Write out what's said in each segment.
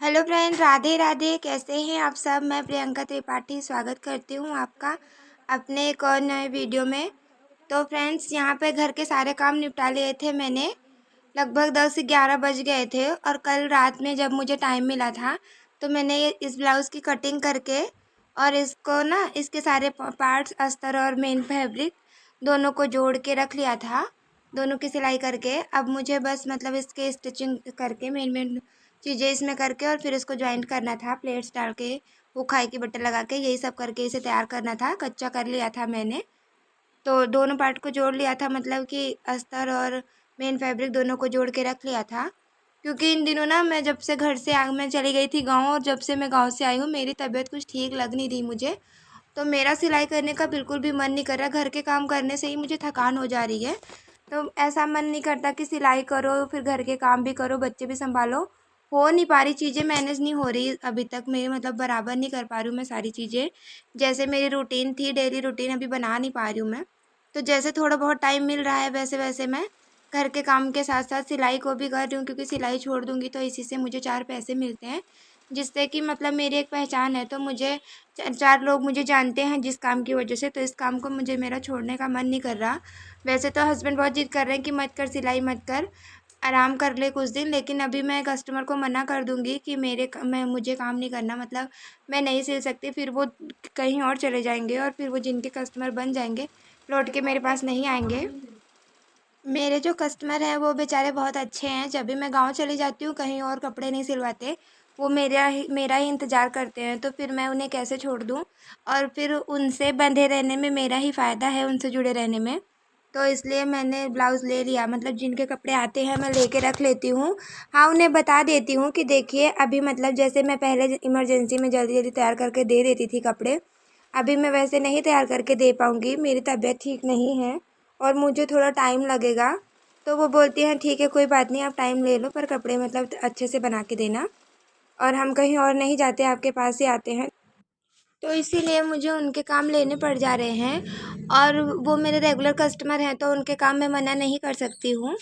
Hello friend, Radhe Radhe. कैसे हैं आप सब। मैं प्रियंका त्रिपाठी स्वागत करती हूँ आपका अपने एक और नए वीडियो में। तो फ्रेंड्स, यहाँ पे घर के सारे काम निपटा लिए थे मैंने। लगभग 10-11 बज गए थे और कल रात में जब मुझे टाइम मिला था तो मैंने इस ब्लाउज़ की कटिंग करके और इसको ना इसके सारे पार्ट्स, अस्तर और मेन फैब्रिक दोनों को जोड़ के रख लिया था। दोनों की सिलाई करके अब मुझे बस मतलब इसके स्टिचिंग करके मेन मेन चीज़ें इसमें करके और फिर इसको ज्वाइंट करना था, प्लेट्स डाल के, हुकाई की बटन लगा के, यही सब करके इसे तैयार करना था। कच्चा कर लिया था मैंने, तो दोनों पार्ट को जोड़ लिया था, मतलब कि अस्तर और मेन फैब्रिक दोनों को जोड़ के रख लिया था। क्योंकि इन दिनों ना मैं जब से घर से मैं चली गई थी गांव, और जब से मैं गांव से आई हूँ मेरी तबीयत कुछ ठीक लग नहीं रही मुझे। तो मेरा सिलाई करने का बिल्कुल भी मन नहीं कर रहा। घर के काम करने से ही मुझे थकान हो जा रही है। तो ऐसा मन नहीं करता कि सिलाई करो फिर घर के काम भी करो, बच्चे भी संभालो। हो नहीं पा रही, चीज़ें मैनेज नहीं हो रही अभी तक मेरी, मतलब बराबर नहीं कर पा रही हूँ मैं सारी चीज़ें। जैसे मेरी रूटीन थी, डेली रूटीन अभी बना नहीं पा रही हूँ मैं। तो जैसे थोड़ा बहुत टाइम मिल रहा है वैसे वैसे मैं घर के काम के साथ साथ सिलाई को भी कर रही हूँ। क्योंकि सिलाई छोड़ दूँगी तो इसी से मुझे 4 पैसे मिलते हैं, जिससे कि मतलब मेरी एक पहचान है। तो मुझे 4 लोग मुझे जानते हैं जिस काम की वजह से। तो इस काम को मुझे मेरा छोड़ने का मन नहीं कर रहा। वैसे तो हस्बैंड बहुत जिद कर रहे हैं कि मत कर, सिलाई मत कर, आराम कर ले कुछ दिन। लेकिन अभी मैं कस्टमर को मना कर दूंगी कि मैं मुझे काम नहीं करना, मतलब मैं नहीं सिल सकती। फिर वो कहीं और चले जाएंगे और फिर वो जिनके कस्टमर बन जाएंगे लौट के मेरे पास नहीं आएंगे। मेरे जो कस्टमर हैं वो बेचारे बहुत अच्छे हैं। जब भी मैं गांव चली जाती हूँ कहीं और कपड़े नहीं सिलवाते, वो मेरा ही इंतज़ार करते हैं। तो फिर मैं उन्हें कैसे छोड़ दूँ। और फिर उनसे बंधे रहने में मेरा ही फ़ायदा है, उनसे जुड़े रहने में। तो इसलिए मैंने ब्लाउज़ ले लिया, मतलब जिनके कपड़े आते हैं मैं लेके रख लेती हूँ। हाँ, उन्हें बता देती हूँ कि देखिए अभी, मतलब जैसे मैं पहले इमरजेंसी में जल्दी जल्दी तैयार करके दे देती थी कपड़े, अभी मैं वैसे नहीं तैयार करके दे पाऊँगी, मेरी तबीयत ठीक नहीं है और मुझे थोड़ा टाइम लगेगा। तो वो बोलती हैं ठीक है कोई बात नहीं, आप टाइम ले लो, पर कपड़े मतलब अच्छे से बना के देना, और हम कहीं और नहीं जाते, आपके पास ही आते हैं। तो इसीलिए मुझे उनके काम लेने पड़ जा रहे हैं, और वो मेरे रेगुलर कस्टमर हैं तो उनके काम मैं मना नहीं कर सकती हूँ।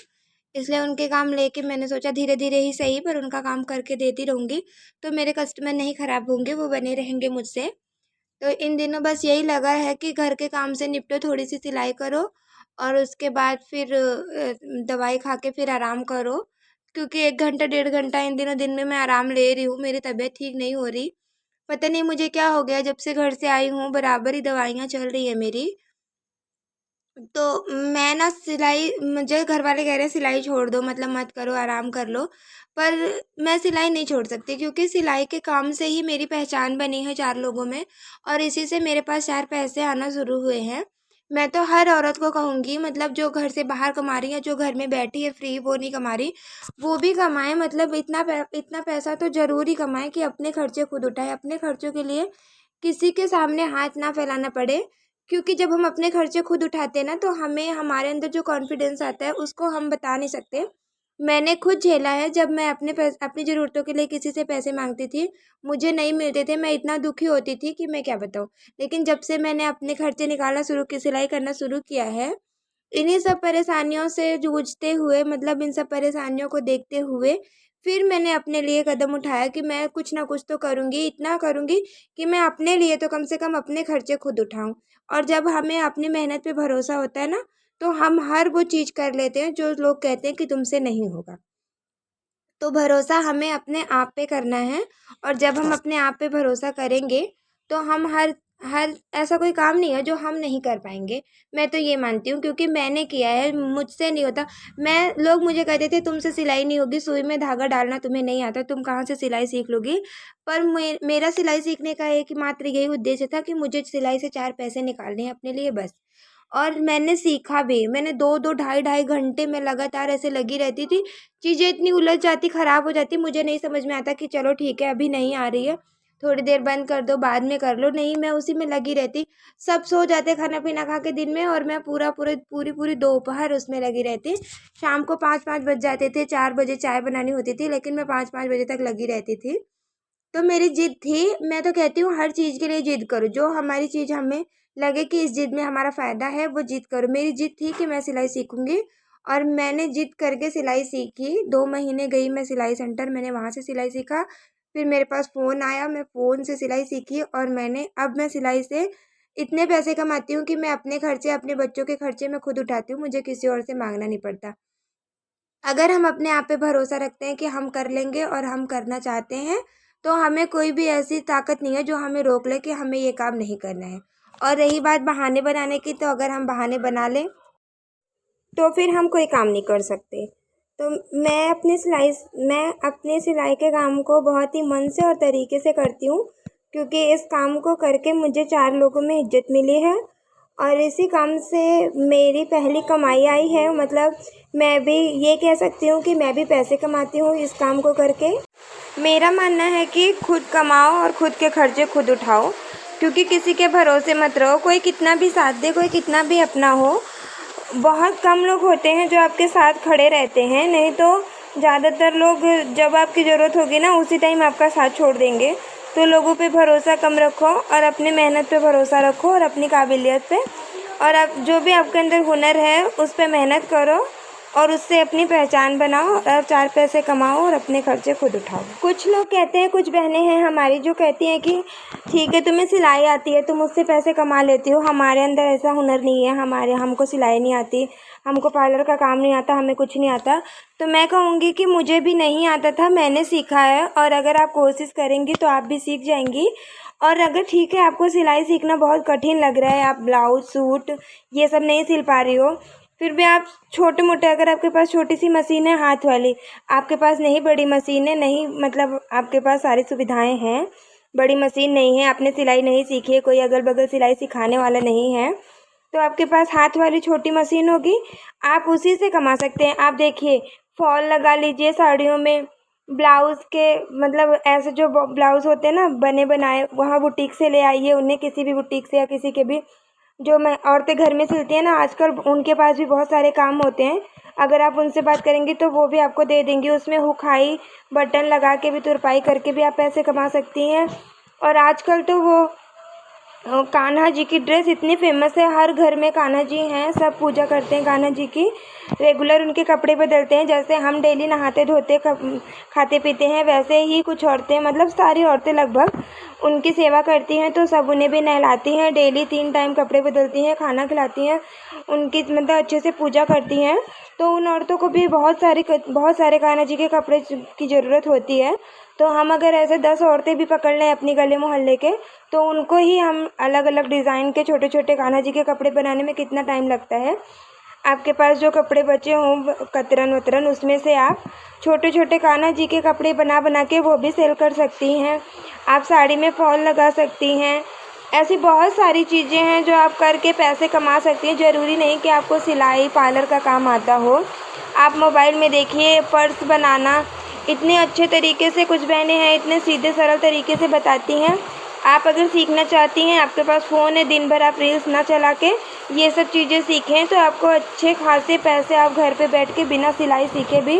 इसलिए उनके काम लेके मैंने सोचा धीरे धीरे ही सही, पर उनका काम करके देती रहूँगी तो मेरे कस्टमर नहीं ख़राब होंगे, वो बने रहेंगे मुझसे। तो इन दिनों बस यही लगा है कि घर के काम से निपटो, थोड़ी सी सिलाई करो और उसके बाद फिर दवाई खा के फिर आराम करो। क्योंकि 1 घंटा 1.5 घंटा इन दिनों दिन में मैं आराम ले रही हूँ, मेरी तबीयत ठीक नहीं हो रही। पता नहीं मुझे क्या हो गया, जब से घर से आई हूँ बराबर ही दवाइयाँ चल रही है मेरी। तो मैं ना सिलाई, मुझे घर वाले कह रहे हैं सिलाई छोड़ दो, मतलब मत करो, आराम कर लो। पर मैं सिलाई नहीं छोड़ सकती, क्योंकि सिलाई के काम से ही मेरी पहचान बनी है 4 लोगों में, और इसी से मेरे पास 4 पैसे आना शुरू हुए हैं। मैं तो हर औरत को कहूँगी, मतलब जो घर से बाहर कमा रही है, जो घर में बैठी है फ्री, वो नहीं कमा रही, वो भी कमाए। मतलब इतना पैसा तो ज़रूर ही कमाए कि अपने खर्चे खुद उठाए, अपने खर्चों के लिए किसी के सामने हाथ ना फैलाना पड़े। क्योंकि जब हम अपने खर्चे खुद उठाते हैं ना, तो हमें हमारे अंदर जो कॉन्फिडेंस आता है उसको हम बता नहीं सकते। मैंने खुद झेला है, जब मैं अपनी ज़रूरतों के लिए किसी से पैसे मांगती थी, मुझे नहीं मिलते थे, मैं इतना दुखी होती थी कि मैं क्या बताऊँ। लेकिन जब से मैंने अपने खर्चे निकालना शुरू किया, सिलाई करना शुरू किया है, इन्हीं सब परेशानियों से जूझते हुए, मतलब इन सब परेशानियों को देखते हुए, फिर मैंने अपने लिए कदम उठाया कि मैं कुछ ना कुछ तो करूँगी, इतना करूँगी कि मैं अपने लिए तो कम से कम अपने खर्चे खुद उठाऊँ। और जब हमें अपनी मेहनत पे भरोसा होता है ना, तो हम हर वो चीज़ कर लेते हैं जो लोग कहते हैं कि तुमसे नहीं होगा। तो भरोसा हमें अपने आप पे करना है, और जब हम अपने आप पे भरोसा करेंगे तो हम हर हर ऐसा कोई काम नहीं है जो हम नहीं कर पाएंगे। मैं तो ये मानती हूँ, क्योंकि मैंने किया है, मुझसे नहीं होता। लोग मुझे कहते थे तुमसे सिलाई नहीं होगी, सुई में धागा डालना तुम्हें नहीं आता, तुम कहाँ से सिलाई सीख लोगी। पर मेरा सिलाई सीखने का एकमात्र यही उद्देश्य था कि मुझे सिलाई से 4 पैसे निकालने हैं अपने लिए, बस। और मैंने सीखा भी, मैंने 2-2 ढाई-ढाई घंटे में लगातार ऐसे लगी रहती थी। चीज़ें इतनी उलझ जाती, ख़राब हो जाती, मुझे नहीं समझ में आता कि चलो ठीक है अभी नहीं आ रही है, थोड़ी देर बंद कर दो, बाद में कर लो। नहीं, मैं उसी में लगी रहती। सब सो जाते खाना-पीना खा के दिन में, और मैं पूरी दोपहर उसमें लगी रहती। शाम को 5-5 बज जाते थे, 4 बजे चाय बनानी होती थी, लेकिन मैं 5-5 बजे तक लगी रहती थी। तो मेरी ज़िद थी। मैं तो कहती हूँ हर चीज़ के लिए ज़िद करो, जो हमारी चीज़ हमें लगे कि इस ज़िद में हमारा फ़ायदा है, वो ज़िद करो। मेरी ज़िद थी कि मैं सिलाई सीखूँगी, और मैंने ज़िद करके सिलाई सीखी। 2 महीने गई मैं सिलाई सेंटर, मैंने वहाँ से सिलाई सीखा। फिर मेरे पास फ़ोन आया, मैं फ़ोन से सिलाई सीखी और अब मैं सिलाई से इतने पैसे कमाती हूँ कि मैं अपने खर्चे, अपने बच्चों के खर्चे मैं खुद उठाती हूँ, मुझे किसी और से माँगना नहीं पड़ता। अगर हम अपने आप पे भरोसा रखते हैं कि हम कर लेंगे और हम करना चाहते हैं, तो हमें कोई भी ऐसी ताकत नहीं है जो हमें रोक ले कि हमें ये काम नहीं करना है। और रही बात बहाने बनाने की, तो अगर हम बहाने बना लें तो फिर हम कोई काम नहीं कर सकते। तो मैं अपने सिलाई के काम को बहुत ही मन से और तरीके से करती हूँ, क्योंकि इस काम को करके मुझे 4 लोगों में इज़्ज़त मिली है और इसी काम से मेरी पहली कमाई आई है। मतलब मैं भी ये कह सकती हूँ कि मैं भी पैसे कमाती हूँ इस काम को करके। मेरा मानना है कि खुद कमाओ और खुद के खर्चे खुद उठाओ, क्योंकि किसी के भरोसे मत रहो। कोई कितना भी साथ दे, कोई कितना भी अपना हो, बहुत कम लोग होते हैं जो आपके साथ खड़े रहते हैं, नहीं तो ज़्यादातर लोग जब आपकी ज़रूरत होगी ना उसी टाइम आपका साथ छोड़ देंगे। तो लोगों पे भरोसा कम रखो और अपनी मेहनत पे भरोसा रखो और अपनी काबिलियत पे, और आप जो भी आपके अंदर हुनर है उस पे मेहनत करो और उससे अपनी पहचान बनाओ और 4 पैसे कमाओ और अपने खर्चे खुद उठाओ। कुछ लोग कहते हैं, कुछ बहनें हैं हमारी जो कहती हैं कि ठीक है तुम्हें सिलाई आती है, तुम उससे पैसे कमा लेती हो, हमारे अंदर ऐसा हुनर नहीं है, हमको सिलाई नहीं आती, हमको पार्लर का काम नहीं आता, हमें कुछ नहीं आता। तो मैं कहूँगी कि मुझे भी नहीं आता था, मैंने सीखा है और अगर आप कोशिश करेंगी तो आप भी सीख जाएंगी। और अगर ठीक है आपको सिलाई सीखना बहुत कठिन लग रहा है, आप ब्लाउज सूट ये सब नहीं सिल पा रही हो, फिर भी आप छोटे मोटे, अगर आपके पास छोटी सी मशीन है हाथ वाली, आपके पास नहीं बड़ी मशीन है, नहीं मतलब आपके पास सारी सुविधाएं हैं, बड़ी मशीन नहीं है, आपने सिलाई नहीं सीखी है, कोई अगल बगल सिलाई सिखाने वाला नहीं है, तो आपके पास हाथ वाली छोटी मशीन होगी, आप उसी से कमा सकते हैं। आप देखिए, फॉल लगा लीजिए साड़ियों में, ब्लाउज़ के मतलब ऐसे जो ब्लाउज़ होते हैं ना बने बनाए, वहाँ बुटीक से ले आइए उन्हें, किसी भी बुटीक से या किसी के भी, जो मैं औरतें घर में सिलती हैं ना आजकल, उनके पास भी बहुत सारे काम होते हैं। अगर आप उनसे बात करेंगी तो वो भी आपको दे देंगी, उसमें हुक हाई बटन लगा के भी, तुरपाई करके भी आप पैसे कमा सकती हैं। और आजकल तो वो कान्हा जी की ड्रेस इतनी फेमस है, हर घर में कान्हा जी हैं, सब पूजा करते हैं कान्हा जी की, रेगुलर उनके कपड़े बदलते हैं। जैसे हम डेली नहाते धोते खाते पीते हैं, वैसे ही कुछ औरतें, मतलब सारी औरतें लगभग उनकी सेवा करती हैं, तो सब उन्हें भी नहलाती हैं, डेली 3 टाइम कपड़े बदलती हैं, खाना खिलाती हैं, उनकी मतलब अच्छे से पूजा करती हैं। तो उन औरतों को भी बहुत सारे कान्हा जी के कपड़े की ज़रूरत होती है। तो हम अगर ऐसे 10 औरतें भी पकड़ लें अपनी गली मोहल्ले के, तो उनको ही हम अलग अलग डिज़ाइन के छोटे छोटे कान्हा जी के कपड़े बनाने में कितना टाइम लगता है। आपके पास जो कपड़े बचे हों कतरन वतरन, उसमें से आप छोटे छोटे कान्हा जी के कपड़े बना बना के वो भी सेल कर सकती हैं। आप साड़ी में फॉल लगा सकती हैं। ऐसी बहुत सारी चीज़ें हैं जो आप करके पैसे कमा सकती हैं। ज़रूरी नहीं कि आपको सिलाई पार्लर का काम आता हो। आप मोबाइल में देखिए, पर्स बनाना इतने अच्छे तरीके से कुछ बहनें हैं, इतने सीधे सरल तरीके से बताती हैं। आप अगर सीखना चाहती हैं, आपके पास फ़ोन है, दिन भर आप रील्स ना चला के ये सब चीज़ें सीखें, तो आपको अच्छे खासे पैसे आप घर पे बैठ के बिना सिलाई सीखे भी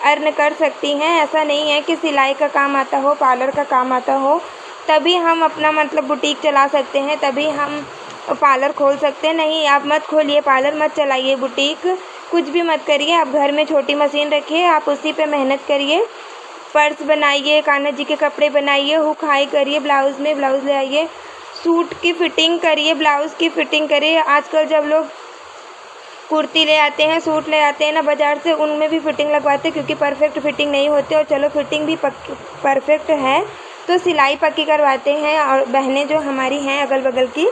अर्न कर सकती हैं। ऐसा नहीं है कि सिलाई का काम आता हो, पार्लर का काम आता हो तभी हम अपना मतलब बुटीक चला सकते हैं, तभी हम पार्लर खोल सकते हैं। नहीं, आप मत खोलिए पार्लर, मत चलाइए बुटीक, कुछ भी मत करिए। आप घर में छोटी मशीन रखिए, आप उसी पे मेहनत करिए, पर्स बनाइए, कान्हा जी के कपड़े बनाइए, हुक हाई करिए, ब्लाउज़ में ब्लाउज़ ले आइए, सूट की फ़िटिंग करिए, ब्लाउज़ की फ़िटिंग करिए। आजकल जब लोग कुर्ती ले आते हैं, सूट ले आते हैं ना बाज़ार से, उनमें भी फ़िटिंग लगवाते हैं, क्योंकि परफेक्ट फ़िटिंग नहीं होती। और चलो फ़िटिंग भी परफेक्ट है तो सिलाई पक्की करवाते हैं, और बहनें जो हमारी हैं अगल बगल की,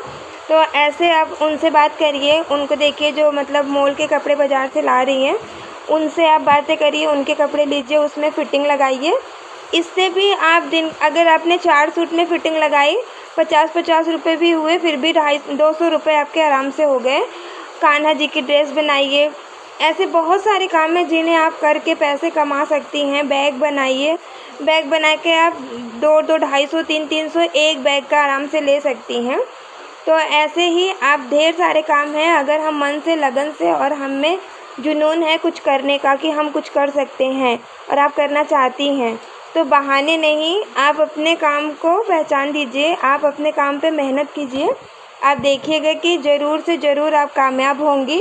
तो ऐसे आप उनसे बात करिए, उनको देखिए जो मतलब मॉल के कपड़े बाज़ार से ला रही हैं, उनसे आप बातें करिए, उनके कपड़े लीजिए, उसमें फ़िटिंग लगाइए। इससे भी आप अगर आपने 4 सूट में फ़िटिंग लगाई, 50-50 रुपये भी हुए, फिर भी 250 रुपये आपके आराम से हो गए। कान्हा जी की ड्रेस बनाइए। ऐसे बहुत सारे काम हैं जिन्हें आप करके पैसे कमा सकती हैं। बैग बनाइए, बैग बना के आप 2-2, 250, 300 एक बैग का आराम से ले सकती हैं। तो ऐसे ही आप ढेर सारे काम हैं, अगर हम मन से, लगन से, और हम में जुनून है कुछ करने का कि हम कुछ कर सकते हैं और आप करना चाहती हैं, तो बहाने नहीं, आप अपने काम को पहचान दीजिए, आप अपने काम पे मेहनत कीजिए। आप देखिएगा कि ज़रूर से ज़रूर आप कामयाब होंगी।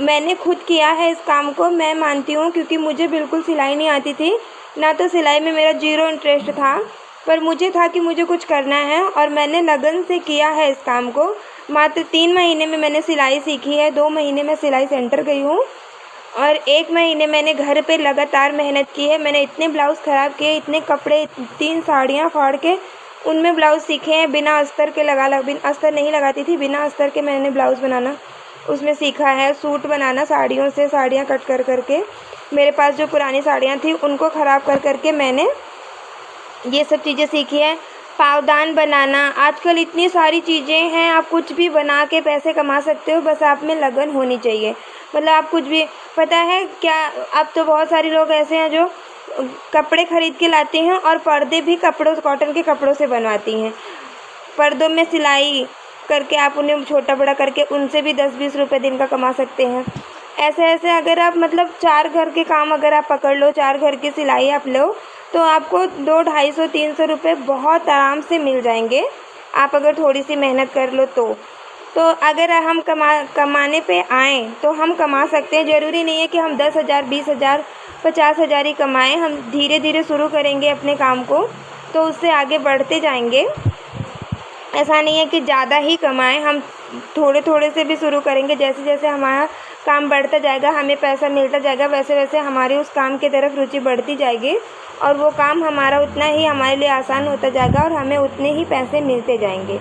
मैंने खुद किया है इस काम को, मैं मानती हूँ, क्योंकि मुझे बिल्कुल सिलाई नहीं आती थी, ना तो सिलाई में मेरा ज़ीरो इंटरेस्ट था। पर मुझे था कि मुझे कुछ करना है और मैंने लगन से किया है इस काम को। मात्र 3 महीने में मैंने सिलाई सीखी है। 2 महीने मैं सिलाई सेंटर गई हूँ और 1 महीने मैंने घर पे लगातार मेहनत की है। मैंने इतने ब्लाउज़ ख़राब किए, इतने कपड़े, 3 साड़ियाँ फाड़ के उनमें ब्लाउज़ सीखे हैं। बिना अस्तर के बिना अस्तर नहीं लगाती थी, बिना अस्तर के मैंने ब्लाउज़ बनाना उसमें सीखा है। सूट बनाना साड़ियों से, साड़ियाँ कट कर के, मेरे पास जो पुरानी साड़ियाँ थी उनको ख़राब कर के मैंने ये सब चीज़ें सीखी है। पावदान बनाना, आजकल इतनी सारी चीज़ें हैं, आप कुछ भी बना के पैसे कमा सकते हो, बस आप में लगन होनी चाहिए। मतलब आप कुछ भी, पता है क्या, अब तो बहुत सारे लोग ऐसे हैं जो कपड़े ख़रीद के लाते हैं और पर्दे भी कॉटन के कपड़ों से बनवाती हैं। पर्दों में सिलाई करके आप उन्हें छोटा बड़ा करके उनसे भी 10-20 रुपये दिन का कमा सकते हैं। ऐसे अगर आप मतलब 4 घर के काम अगर आप पकड़ लो, 4 घर की सिलाई आप लो, तो आपको 200-250-300 रुपये बहुत आराम से मिल जाएंगे, आप अगर थोड़ी सी मेहनत कर लो तो अगर हम कमाने पे आएँ तो हम कमा सकते हैं। ज़रूरी नहीं है कि हम 10,000, 20,000, 50,000 ही कमाएँ। हम धीरे धीरे शुरू करेंगे अपने काम को तो उससे आगे बढ़ते जाएंगे। ऐसा नहीं है कि ज़्यादा ही कमाएँ, हम थोड़े थोड़े से भी शुरू करेंगे। जैसे जैसे हमारा काम बढ़ता जाएगा, हमें पैसा मिलता जाएगा, वैसे वैसे हमारी उस काम की तरफ रुचि बढ़ती जाएगी और वो काम हमारा उतना ही हमारे लिए आसान होता जाएगा और हमें उतने ही पैसे मिलते जाएंगे।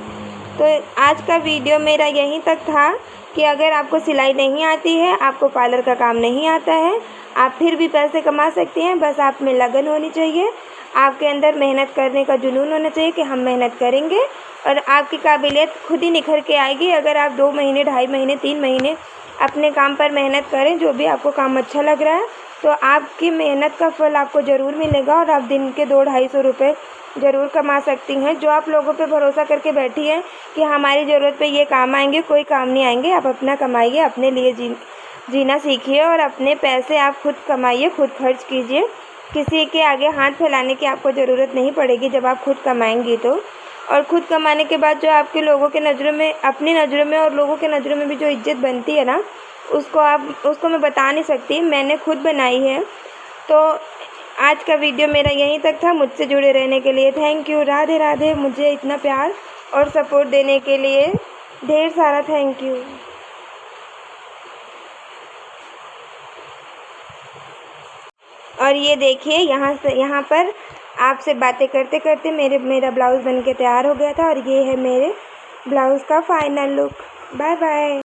तो आज का वीडियो मेरा यहीं तक था कि अगर आपको सिलाई नहीं आती है, आपको पार्लर का काम नहीं आता है, आप फिर भी पैसे कमा सकते हैं। बस आप में लगन होनी चाहिए, आपके अंदर मेहनत करने का जुनून होना चाहिए कि हम मेहनत करेंगे और आपकी काबिलियत खुद ही निखर के आएगी। अगर आप 2 महीने, 2.5 महीने, 3 महीने अपने काम पर मेहनत करें, जो भी आपको काम अच्छा लग रहा है, तो आपकी मेहनत का फल आपको ज़रूर मिलेगा और आप दिन के 200-250 रुपये ज़रूर कमा सकती हैं। जो आप लोगों पे भरोसा करके बैठी हैं कि हमारी ज़रूरत पे ये काम आएंगे, कोई काम नहीं आएंगे। आप अपना कमाइए, अपने लिए जीना सीखिए और अपने पैसे आप खुद कमाइए, खुद खर्च कीजिए। किसी के आगे हाथ फैलाने की आपको ज़रूरत नहीं पड़ेगी जब आप खुद कमाएंगी तो। और खुद कमाने के बाद जो आपके लोगों के नज़रों में, अपनी नज़रों में और लोगों के नज़रों में भी जो इज़्ज़त बनती है ना, उसको मैं बता नहीं सकती, मैंने खुद बनाई है। तो आज का वीडियो मेरा यहीं तक था। मुझसे जुड़े रहने के लिए थैंक यू। राधे राधे। मुझे इतना प्यार और सपोर्ट देने के लिए ढेर सारा थैंक यू। और ये देखिए, यहाँ पर आपसे बातें करते करते मेरा ब्लाउज़ बन के तैयार हो गया था और ये है मेरे ब्लाउज़ का फाइनल लुक। Bye bye.